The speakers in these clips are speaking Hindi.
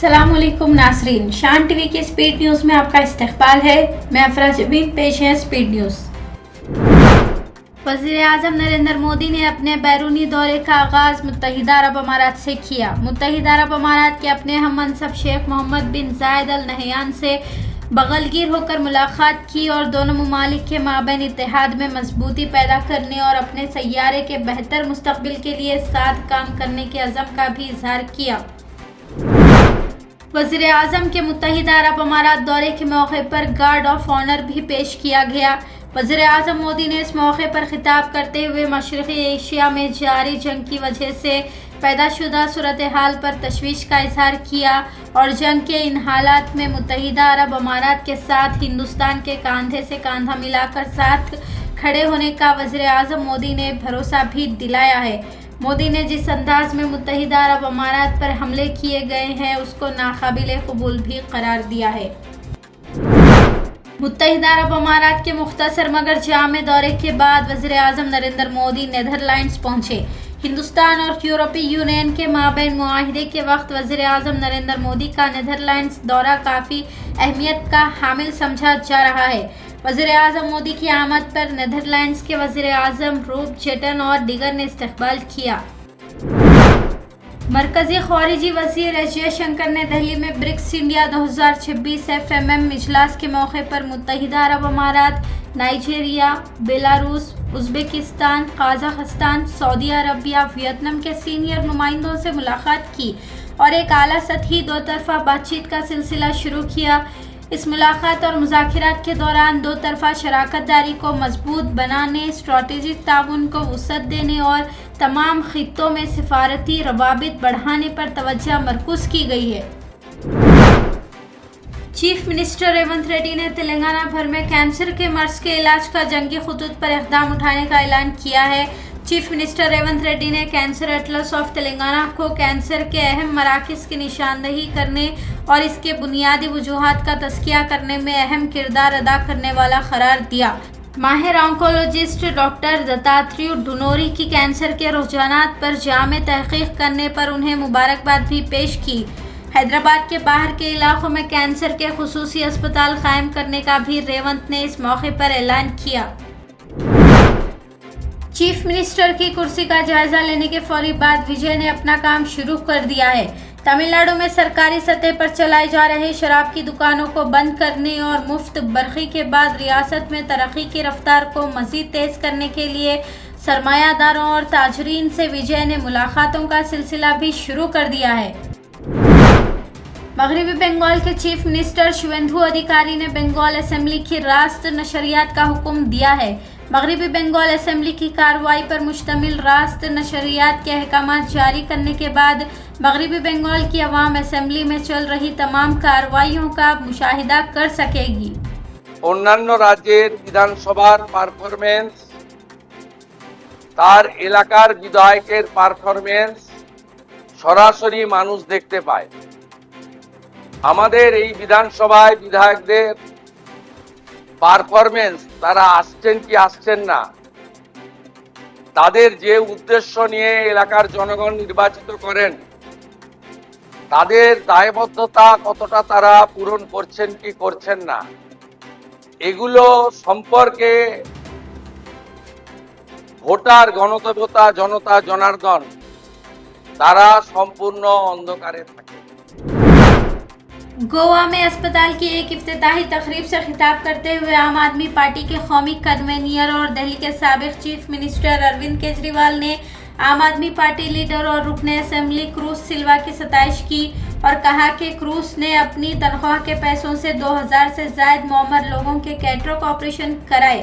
अस्सलामुअलैकुम नासरीन, शान टीवी के स्पीड न्यूज़ में आपका इस्तकबाल है। मैं अफरा जबीन, पेश है स्पीड न्यूज़। वज़ीर-ए-आज़म नरेंद्र मोदी ने अपने बैरूनी दौरे का आगाज़ मुत्तहिदा अरब अमारात से किया। मुत्तहिदा अरब अमारात के अपने हम मनसब शेख मोहम्मद बिन जायद अल नहयान से बगलगीर होकर मुलाकात की और दोनों ममालिक के माबैन इत्तेहाद में मजबूती पैदा करने और अपने सैयारे के बेहतर मुस्तकबिल के लिए साथ काम करने के अज़म का भी इजहार किया। वज़ीर-ए-आज़म के मुत्तहिदा अरब अमारात दौरे के मौके पर गार्ड ऑफ ऑनर भी पेश किया गया। वज़ीर-ए-आज़म मोदी ने इस मौके पर खिताब करते हुए मशरक़ी एशिया में जारी जंग की वजह से पैदाशुदा सूरत हाल पर तशवीश का इजहार किया और जंग के इन हालात में मुत्तहिदा अरब अमारात के साथ हिंदुस्तान के कंधे से कंधा मिलाकर साथ खड़े होने का वज़ीर-ए-आज़म मोदी ने भरोसा भी दिलाया है। मोदी ने जिस अंदाज में मुत्तहिदा अरब अमारात पर हमले किए गए हैं उसको नाकाबिले कबूल भी करार दिया है। मुत्तहिदा अरब अमारात के मुख्तसर मगर जामे दौरे के बाद वज़ीर-ए-आज़म नरेंद्र मोदी नीदरलैंड्स पहुंचे। हिंदुस्तान और यूरोपीय यूनियन के माबैन मुआहिदे के वक्त वज़ीर-ए-आज़म नरेंद्र मोदी का नीदरलैंड्स दौरा काफ़ी अहमियत का हामिल समझा जा रहा है। वज़ीर-ए-आज़म मोदी की आमद पर नीदरलैंड्स के वज़ीर-ए-आज़म रूप जेटन और दीगर ने इस्तकबाल किया। मरकजी खारिजी वज़ीर एस जयशंकर ने दिल्ली में ब्रिक्स इंडिया 2026 FMM इजलास के मौके पर मुत्तहिदा अरब अमारात, Nigeria, Belarus, Uzbekistan, Kazakhstan, Saudi Arabia, Vietnam के सीनियर नुमाइंदों से मुलाकात की और एक आला सतही दो तरफ़ा बातचीत का सिलसिला शुरू किया। इस मुलाकात और मुज़ाकिरात के दौरान दो तरफ़ा शराकत दारी को मजबूत बनाने, स्ट्रैटेजिक ताउन को वसअत देने और तमाम खित्तों में सिफारती रवाबित बढ़ाने पर तवज्जो मरकूज़ की गई है। चीफ मिनिस्टर रेवंत रेड्डी ने तेलंगाना भर में कैंसर के मर्ज के इलाज का जंगी खतूत पर इक़दाम उठाने का ऐलान किया है। चीफ मिनिस्टर रेवंत रेड्डी ने कैंसर एटलस ऑफ तेलंगाना को कैंसर के अहम मराकज़ की निशानदही करने और इसके बुनियादी वजूहात का तज़किया करने में अहम किरदार अदा करने वाला करार दिया। माहिर ऑन्कोलॉजिस्ट डॉक्टर दत्तात्रेय डुनोरी की कैंसर के रुझानात पर जामे तहक़ीक़ करने पर उन्हें मुबारकबाद भी पेश की। हैदराबाद के बाहर के इलाकों में कैंसर के खुसूसी अस्पताल कायम करने का भी रेवंत ने इस मौके पर ऐलान किया। चीफ मिनिस्टर की कुर्सी का जायजा लेने के फौरी बाद विजय ने अपना काम शुरू कर दिया है। तमिलनाडु में सरकारी सतह पर चलाए जा रहे शराब की दुकानों को बंद करने और मुफ्त बरखी के बाद रियासत में तरक्की की रफ्तार को मज़ीद तेज़ करने के लिए सरमायादारों और ताजरीन से विजय ने मुलाकातों का सिलसिला भी शुरू कर दिया है। मगरबी बंगाल के चीफ मिनिस्टर शुवेंदु अधिकारी ने बंगाल असेंबली की रास्त नशरियात का हुक्म दिया है। मगरबी बंगाल असेंबली की कार्रवाई पर मुश्तमिल रास्त नशरियात के अहकामात जारी करने के बाद मगरबी बंगाल की अवाम असेंबली में चल रही तमाम कार्रवाइयों का मुशाहिदा कर सकेगी। अन्यान्य राज्येर विधानसभार पारफरमेंस तार एलाकार विधायकेर पारफरमेंस सरासरि मानुष देखते पाय। आमादेर এই বিধানসভায় বিধায়কদের পারফরমেন্স তারা আসছেন কি আসছেন না, তাদের যে উদ্দেশ্য নিয়ে এলাকার জনগণ নির্বাচিত করেন তাদের দায়বদ্ধতা কতটা তারা পূরণ করছেন কি করছেন না, এগুলো সম্পর্কে ভোটার গণদেবতা জনতা জনার্দন তারা সম্পূর্ণ অন্ধকারে থাকে। गोवा में अस्पताल की एक इफ्तिताही तकरीब से खिताब करते हुए आम आदमी पार्टी के कौमी कन्वेनियर और दिल्ली के साबिक चीफ मिनिस्टर अरविंद केजरीवाल ने आम आदमी पार्टी लीडर और रुकने असेंबली क्रूस सिल्वा की सताइश की और कहा कि क्रूस ने अपनी तनख्वाह के पैसों से 2000 से ज़ायद मौमर लोगों के कैटरॉक्ट ऑपरेशन कराए,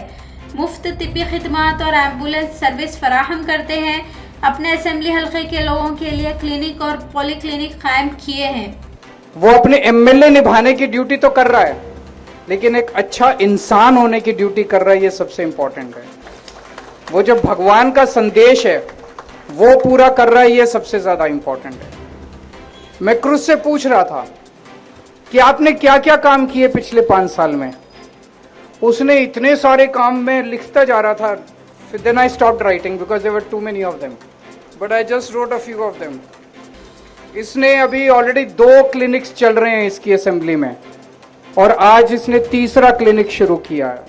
मुफ्त तिब्बी खिदमात और एम्बुलेंस सर्विस फराहम करते हैं। अपने असेंबली हल्के के लोगों के लिए क्लिनिक और पॉलीक्लिनिक कायम किए हैं। वो अपने MLA निभाने की ड्यूटी तो कर रहा है, लेकिन एक अच्छा इंसान होने की ड्यूटी कर रहा है, ये सबसे इंपॉर्टेंट है। वो जो भगवान का संदेश है वो पूरा कर रहा है, ये सबसे ज्यादा इंपॉर्टेंट है। मैं क्रूस से पूछ रहा था कि आपने क्या क्या काम किए पिछले 5 साल में। उसने इतने सारे काम में लिखता जा रहा था, then I stopped writing because there were too many of them, but I just wrote a few of them. इसने अभी ऑलरेडी 2 क्लिनिक्स चल रहे हैं इसकी असेंबली में, और आज इसने तीसरा क्लिनिक शुरू किया है।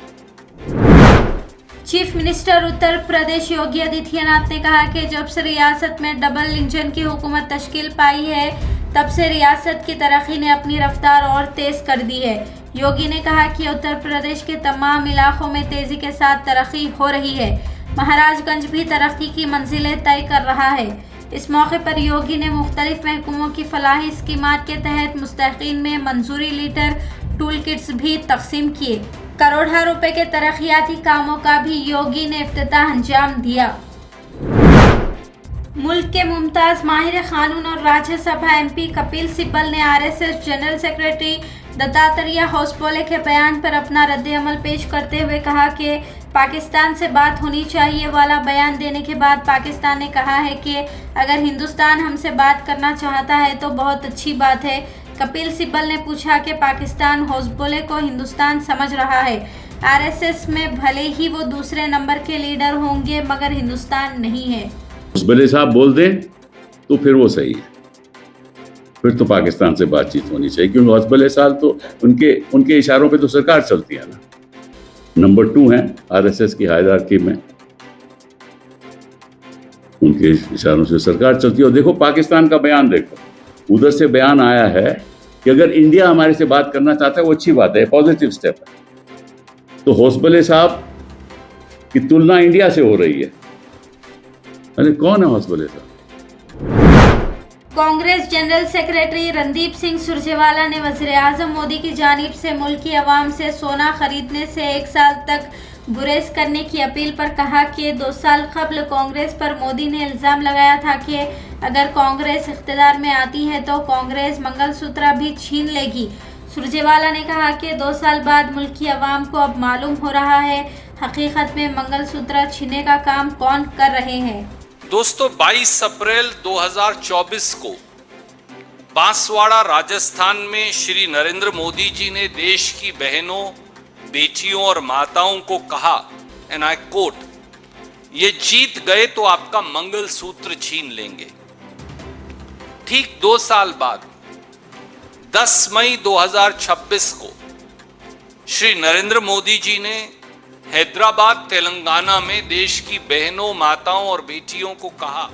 चीफ मिनिस्टर उत्तर प्रदेश योगी आदित्यनाथ ने कहा कि जब से रियासत में डबल इंजन की हुकूमत तश्कील पाई है, तब से रियासत की तरक्की ने अपनी रफ्तार और तेज कर दी है। योगी ने कहा कि उत्तर प्रदेश के तमाम इलाकों में तेजी के साथ तरक्की हो रही है। महाराजगंज भी तरक्की की मंजिलें तय कर रहा है। इस मौके पर योगी ने मुख्तलिफ महकमों की फलाही स्कीमात के तहत मुस्तहिकीन में मंजूरी लीटर टूल किट्स भी तकसीम किए। करोड़ों रुपए के तरक्याती कामों का भी योगी ने इफ्तिताह अंजाम दिया। मुल्क के मुमताज माहिर कानून और राज्यसभा एमपी कपिल सिब्बल ने RSS general secretary Dattatreya Hosabale के बयान पर अपना रद्द-ए-अमल पेश करते हुए कहा कि पाकिस्तान से बात होनी चाहिए वाला बयान देने के बाद पाकिस्तान ने कहा है कि अगर हिंदुस्तान हमसे बात करना चाहता है तो बहुत अच्छी बात है। कपिल सिब्बल ने पूछा कि पाकिस्तान होसबोले को हिंदुस्तान समझ रहा है। आरएसएस में भले ही वो दूसरे नंबर के लीडर होंगे मगर हिंदुस्तान नहीं है। होसबोले साहब बोल दें तो फिर वो सही है, फिर तो पाकिस्तान से बातचीत होनी चाहिए, क्योंकि होसबोले साहब तो उनके इशारों पे तो सरकार चलती है ना। नंबर 2 है आरएसएस की हायरार्की में, उनके इशारों से सरकार चलती है। और देखो पाकिस्तान का बयान देखो, उधर से बयान आया है कि अगर इंडिया हमारे से बात करना चाहता है वो अच्छी बात है, पॉजिटिव स्टेप है। तो होसबोले साहब की तुलना इंडिया से हो रही है। अरे कौन है होसबोले साहब? कांग्रेस जनरल सेक्रेटरी रणदीप सिंह सुरजेवाला ने वज़ीर-ए-आज़म मोदी की जानिब से मुल्क की आवाम से सोना खरीदने से 1 साल तक गुरेज करने की अपील पर कहा कि 2 साल कबल कांग्रेस पर मोदी ने इल्ज़ाम लगाया था कि अगर कांग्रेस इख्तियार में आती है तो कांग्रेस मंगलसूत्र भी छीन लेगी। सुरजेवाला ने कहा कि 2 साल बाद मुल्क की आवाम को अब मालूम हो रहा है हकीकत में मंगलसूत्र छीनने का काम कौन कर रहे हैं। दोस्तों 22 अप्रैल 2024 को बांसवाड़ा राजस्थान में श्री नरेंद्र मोदी जी ने देश की बहनों, बेटियों और माताओं को कहा, एंड आई कोट, ये जीत गए तो आपका मंगलसूत्र छीन लेंगे। ठीक 2 साल बाद 10 मई 2026 को श्री नरेंद्र मोदी जी ने हैदराबाद तेलंगाना में देश की बहनों, माताओं और बेटियों को कहा।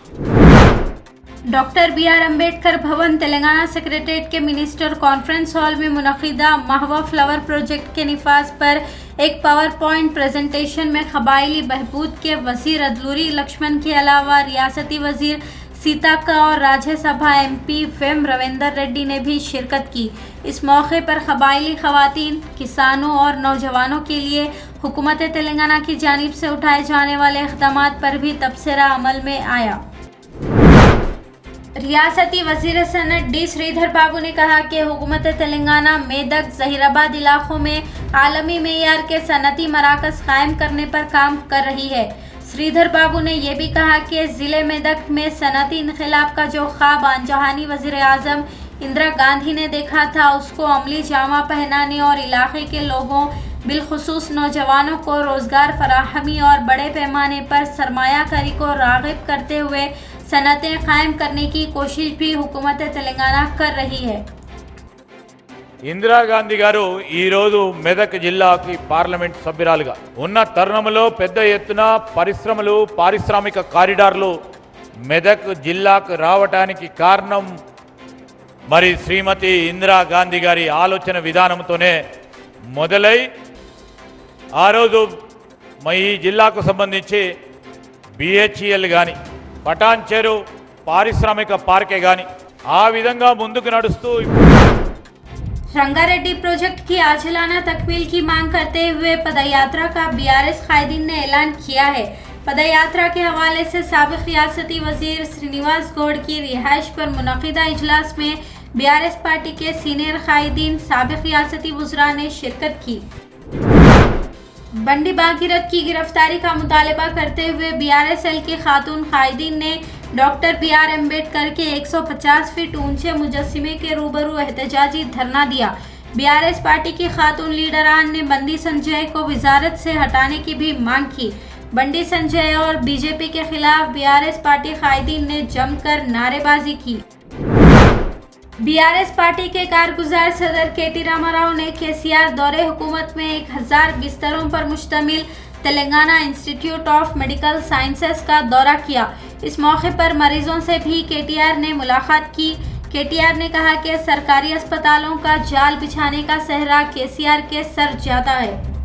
Doctor B R. Ambedkar Bhavan Telangana secretariat के मिनिस्टर कॉन्फ्रेंस हॉल में मुनक़िदा महवा फ्लावर प्रोजेक्ट के निफाज पर एक पावर पॉइंट प्रेजेंटेशन में कबायली बहबूद के वज़ीर अदलूरी लक्ष्मण के अलावा रियासती वज़ीर सीताका और राज्यसभा एमपी वेम रविंदर रेड्डी ने भी शिरकत की। इस मौके पर कबायली खवातीन, किसानों और नौजवानों के लिए हुकूमत तेलंगाना की जानिब से उठाए जाने वाले इक़दामात पर भी तबसरा अमल में आया। रियासती वज़ीर सनत डी श्रीधर बाबू ने कहा कि हुकूमत तेलंगाना मेदक, ज़हीराबाद इलाकों में आलमी मेयार के सनती मराकज़ कायम करने पर काम कर रही है। श्रीधर बाबू ने यह भी कहा कि ज़िले मेदक में सनती इनक़लाब का जो ख्वाब आनजहानी वज़ीर-ए-आज़म इंदिरा गांधी ने देखा था, उसको अमली जामा पहनाने और इलाके के लोगों बिलखुसूस नौजवानों को रोज़गार फराहमी और बड़े पैमाने पर सरमायाकारी को राग़िब करते हुए सनतें कायम करने की कोशिश भी हुकूमत तेलंगाना कर रही है। ఇందిరాగాంధీ గారు ఈ రోజు మెదక్ జిల్లాకి పార్లమెంట్ సభ్యురాలుగా ఉన్న తరుణంలో పెద్ద ఎత్తున పరిశ్రమలు, పారిశ్రామిక కారిడార్లు మెదక్ జిల్లాకు రావడానికి కారణం మరి శ్రీమతి ఇందిరాగాంధీ గారి ఆలోచన విధానంతోనే మొదలై ఆ రోజు ఈ జిల్లాకు సంబంధించి బిహెచ్ఎల్ కానీ, పటాన్చెరు పారిశ్రామిక పార్కే కానీ ఆ విధంగా ముందుకు నడుస్తూ रंगारेड्डी प्रोजेक्ट की आजिलाना तकमील की मांग करते हुए पदयात्रा का बीआरएस कायदीन ने ऐलान किया है। पदयात्रा के हवाले से साबिक रियासती वजीर श्रीनिवास गौड़ की रिहाइश पर मुनक़िदा इजलास में बीआरएस पार्टी के सीनियर कायदीन, साबिक रियासती वज़रा ने शिरकत की। बंडी भागीरथ की गिरफ्तारी का मुतालबा करते हुए बीआरएसएल के खातून कायदीन ने डॉक्टर बी.आर. अम्बेडकर के 150 फीट ऊंचे मुजस्सिमे के रूबरू एहतजाजी धरना दिया। बीआरएस पार्टी की खातून लीडरान ने बंडी संजय को वजारत से हटाने की भी मांग की। बंडी संजय और बीजेपी के खिलाफ बीआरएस पार्टी कायदीन ने जमकर नारेबाजी की। बीआरएस पार्टी के कारगुजार सदर केटी रामाराव ने केसीआर दौरे हुकूमत में 1000 बिस्तरों पर मुश्तमिल Telangana institute of medical sciences का दौरा किया। इस मौके पर मरीजों से भी केटीआर ने मुलाकात की। केटीआर ने कहा कि सरकारी अस्पतालों का जाल बिछाने का सहरा केसीआर के सर जाता है।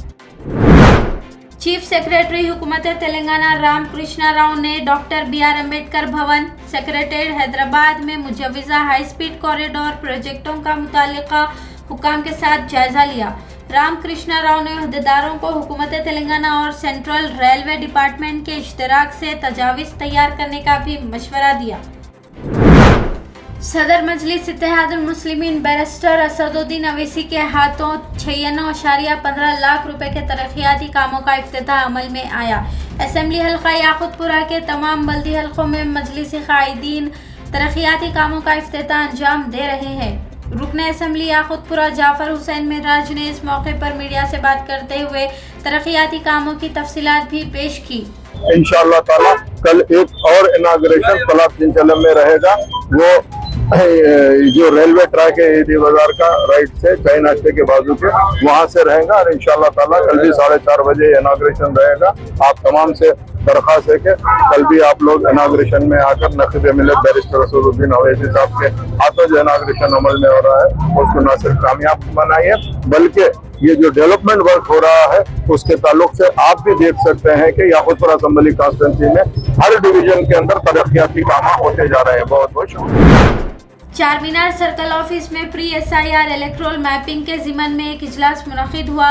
चीफ सेक्रेटरी हुकूमत तेलंगाना रामकृष्णा राव ने डॉक्टर BR अम्बेडकर भवन सेक्रेटेरिएट हैदराबाद में मुजव्वजा हाई स्पीड कॉरिडोर प्रोजेक्टों का मुतालिका हुकाम के साथ जायजा लिया। रामकृष्णा राव ने अहदेदारों को हुकूमत तेलंगाना और सेंट्रल रेलवे डिपार्टमेंट के इश्तराक से तजावीज़ तैयार करने का भी मशवरा दिया। सदर मजलिस इत्तेहादुल मुस्लिमीन बैरिस्टर असदुद्दीन अवैसी के हाथों 96.15 लाख रुपए के तरक्याती कामों का इफ्तिताह अमल में आया। असेंबली हल्का याकुतपुरा के तमाम बल्दी हल्कों में मजलिस कायदीन तरक्याती कामों का इफ्तिताह अंजाम दे रहे हैं। रुकने असेंबली याकुतपुरा जाफर हुसैन मिराज ने इस मौके पर मीडिया से बात करते हुए तरक्याती कामों की तफसीलात भी पेश की। इंशाअल्लाह ताला कल एक और इनाग्रेशन पलासिंचलम में रहेगा। वो जो रेलवे ट्रैक है ईदी बाजार का राइट से चाय नाश्ते के बाजू के वहां से रहेगा और इंशाअल्लाह ताला कल भी 4:30 बजे इनाग्रेशन रहेगा। आप तमाम से दरख्वास्त है कि कल भी आप लोग इनाग्रेशन में आकर नखीब मिलत बैरिस्टर असदुद्दीन अवैसी साहब के हाथों जो इनाग्रेशन अमल में हो रहा है उसको न सिर्फ कामयाब बनाइए बल्कि ये जो डेवलपमेंट वर्क हो रहा है उसके ताल्लुक से आप भी देख सकते हैं कि याकुतपुरा असेंबली कॉन्स्टिट्यूंसी में हर डिवीजन के अंदर तरक्याती काम होते जा रहे हैं। बहुत बहुत शुक्रिया। चारमीनार सर्कल ऑफिस में प्री SIR इलेक्ट्रोल मैपिंग के ज़िमन में एक इजलास मुनक़िद हुआ।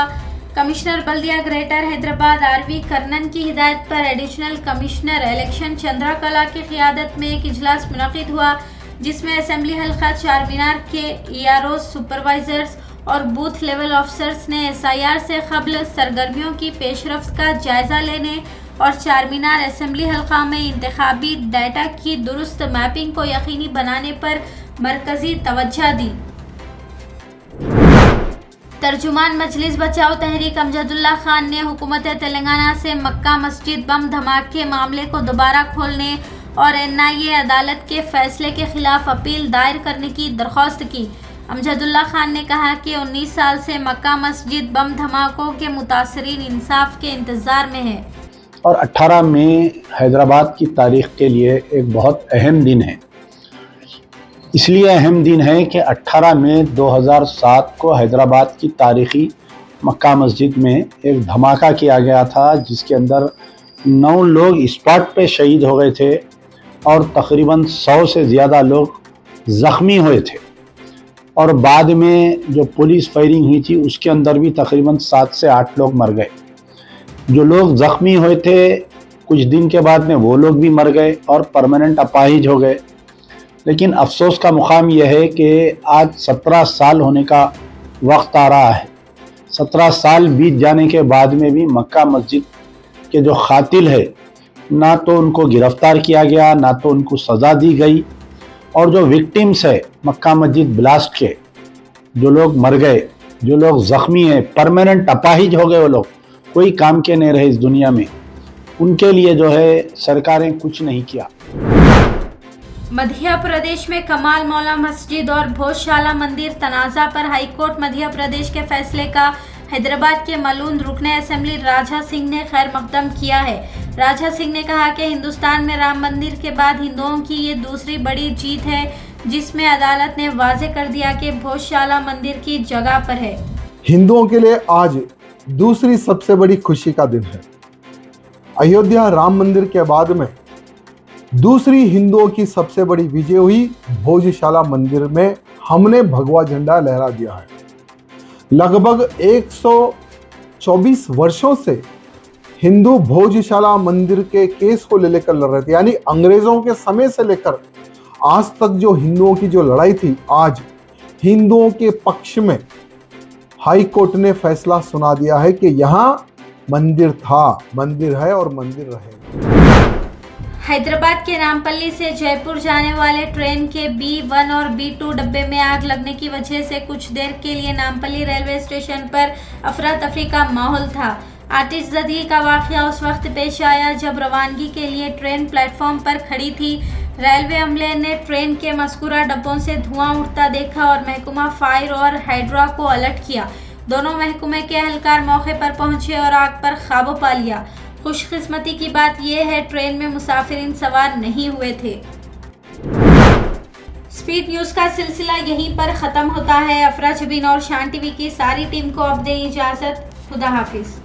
कमिश्नर बल्दिया ग्रेटर हैदराबाद RV कर्नन की हिदायत पर एडिशनल कमिश्नर इलेक्शन चंद्रकला की क़ियादत में एक इजलास मुनक़िद हुआ जिसमें असेंबली हल्का चारमीनार के ERO सुपरवाइजर्स और बूथ लेवल ऑफिसर्स ने SIR से क़ब्ल सरगर्मियों की पेशरफ्त का जायज़ा लेने और चारमीनार असेंबली हल्का में इंतखाबी डाटा की दुरुस्त मैपिंग को यकीनी बनाने पर मरकजी तवज्जो दी। तर्जुमान मजलिस बचाओ तहरीक अमजदुल्ला खान ने हुकूमत तेलंगाना से मक्का मस्जिद बम धमाके मामले को दोबारा खोलने और NIA अदालत के फैसले के खिलाफ अपील दायर करने की दरख्वास्त की। अमजदुल्ला खान ने कहा कि 19 साल से मक्का मस्जिद बम धमाकों के मुतासरीन इंसाफ के इंतज़ार में है और 18 मई हैदराबाद की तारीख़ के लिए एक बहुत अहम दिन है। इसलिए अहम दिन है कि 18 मई 2007 को हैदराबाद की तारीख़ी मक्का मस्जिद में एक धमाका किया गया था जिसके अंदर 9 लोग स्पॉट पे शहीद हो गए थे और तकरीबन 100 से ज़्यादा लोग ज़ख्मी हुए थे और बाद में जो पुलिस फायरिंग हुई थी उसके अंदर भी तकरीबन 7 से 8 लोग मर गए। जो लोग ज़ख्मी हुए थे कुछ दिन के बाद में वो लोग भी मर गए और परमानेंट अपाहिज हो गए। लेकिन अफसोस का मुकाम यह है कि आज 17 साल होने का वक्त आ रहा है। 17 साल बीत जाने के बाद में भी मक्का मस्जिद के जो कातिल है ना तो उनको गिरफ़्तार किया गया ना तो उनको सज़ा दी गई और जो विक्टिम्स है मक्का मस्जिद ब्लास्ट के जो लोग मर गए जो लोग ज़ख्मी हैं परमानेंट अपाहिज हो गए वो लोग कोई काम के नहीं रहे इस दुनिया में उनके लिए जो है सरकारें कुछ नहीं किया। मध्य प्रदेश में कमाल मौला मस्जिद और भोजशाला मंदिर तनाज़ा पर हाईकोर्ट मध्य प्रदेश के फैसले का हैदराबाद के मलूंद रुकने असेंबली राजा सिंह ने खैर मकदम किया है। राजा सिंह ने कहा कि हिंदुस्तान में राम मंदिर के बाद हिंदुओं की ये दूसरी बड़ी जीत है जिसमें अदालत ने वाज़ेह कर दिया कि भोजशाला मंदिर की जगह पर है। हिंदुओं के लिए आज दूसरी सबसे बड़ी खुशी का दिन है। अयोध्या राम मंदिर के बाद में दूसरी हिंदुओं की सबसे बड़ी विजय हुई। भोजशाला मंदिर में हमने भगवा झंडा लहरा दिया है। लगभग 124 वर्षों से हिंदू भोजशाला मंदिर के केस को लेकर लड़ रहे थे, यानी अंग्रेजों के समय से लेकर आज तक जो हिंदुओं की जो लड़ाई थी, आज हिंदुओं के पक्ष में हाई कोर्ट ने फैसला सुना दिया है कि यहाँ मंदिर था, मंदिर है और मंदिर रहेगा। हैदराबाद के नामपल्ली से जयपुर जाने वाले ट्रेन के B1 और B2 डब्बे में आग लगने की वजह से कुछ देर के लिए नामपल्ली रेलवे स्टेशन पर अफरा तफरी का माहौल था। आतिशज़दी का वाक़या उस वक्त पेश आया जब रवानगी के लिए ट्रेन प्लेटफॉर्म पर खड़ी थी। रेलवे अमले ने ट्रेन के मस्कुरा डब्बों से धुआं उठता देखा और महकमा फायर और हाइड्रा को अलर्ट किया। दोनों महकमे के एहलकार मौके पर पहुंचे और आग पर काबू पा लिया। खुशकिस्मती की बात यह है ट्रेन में मुसाफिरीन सवार नहीं हुए थे। स्पीड न्यूज का सिलसिला यहीं पर खत्म होता है। अफरा जबीन और शान टीवी की सारी टीम को अब दें इजाजत। खुदा हाफिज।